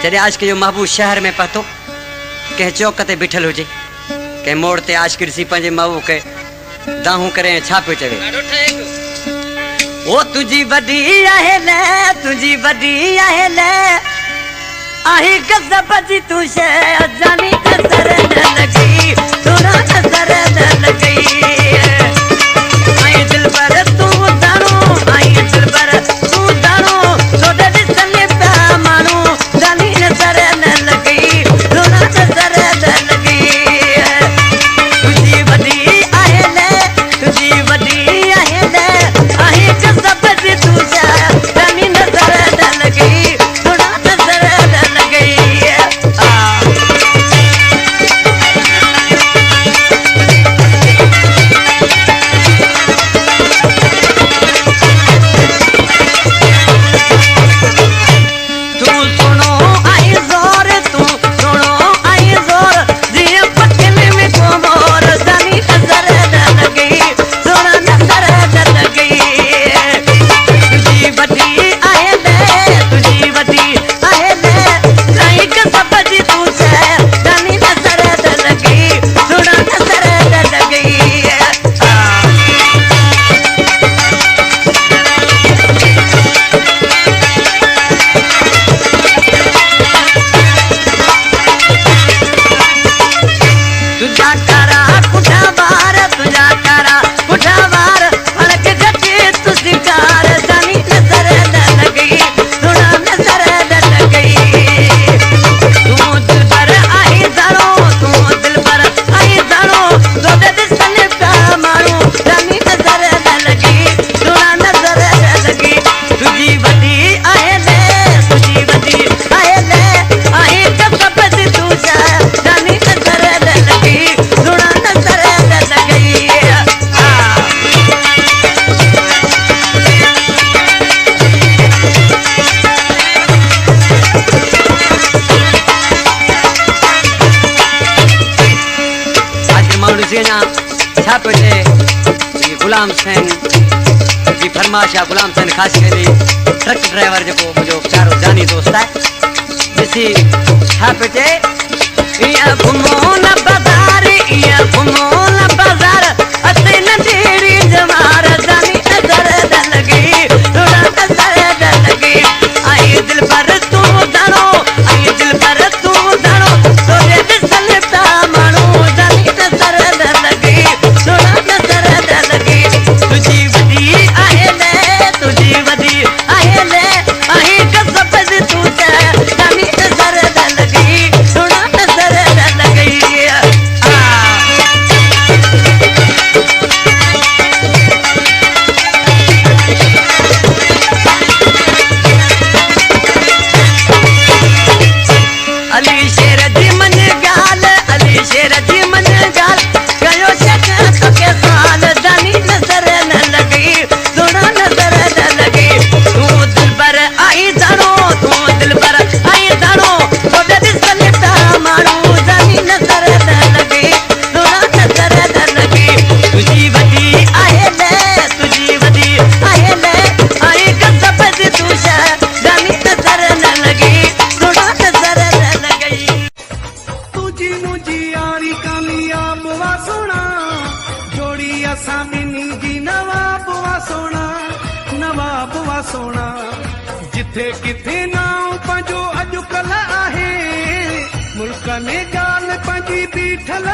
जॾहिं आज के जो महबूब शहर में पहुतो कंहिं चौक ते बीठल हुजे कंहिं मोड़ ते आज के ॾिसी पंहिंजे महबूब खे दाहूं करे छा पियो चवे ओ तुंहिंजी वॾी आहे न तुंहिंजी वॾी आहे न आहे गज़ब जी तूं शइ जानी नज़र न लॻी थोरा नज़र न लॻी आई दिल पर तूं दाणो आई दिल पर तूं दाणो थोरे ॾिसनि पिया माण्हू जानी नज़र न लॻी थोरा नज़र न लॻी तुंहिंजी वॾी आहे न तुंहिंजी वॾी आहे न आहे गज़ब जी तूं शइ जानी नज़र न लॻी थोरा नज़र न लॻी छा पियो चए गुलाम हुसैन जी फरमाइश आहे गुलाम हुसैन ख़ासि करे ट्रक ड्राइवर जेको मुंहिंजो प्यारो जानी दोस्त आहे ॾिसी छा पियो चए ईअं घुमो न बाज़ार ईअं घुमो न बाज़ार अते न ढेरी जमार जानी नज़र न लॻी थोरा नज़र न लॻी आई दिल पर तूं दाणो आई दिल पर तूं दाणो तोरे ॾिसनि पिया माण्हू जानी नज़र न लॻी थोरा नज़र न लॻी तुंहिंजी वॾी आहे न तुंहिंजी वॾी आहे न आहे गज़ब जी तूं शइ जानी नज़र न लॻी थोरा नज़र न लॻी अली शेर जी मन ॻाल्हि अली शेर जी मन ॻाल्हि कयो शक तोखे साल जानी नज़र न लॻी थोरा नज़र न लॻी तूं दिल पर आई दाणो तूं दिल पर आई दाणो थोरे ॾिसनि पिया माण्हू जानी नज़र न लॻी थोरा नज़र न लॻी तुंहिंजी वॾी आहे न तुंहिंजी वॾी आहे न आहे गज़ब जी तूं शइ जानी नज़र न लॻी थोरा नज़र न लॻी तुझी मुझी यारी कामयाब वा सोना जोड़ी असां ॿिन्ही जी नवाब वा सोना जिथे किथे नाम पंहिंजो अॼुकल्ह आहे मुल्क में ॻाल्हि पंहिंजी बीठल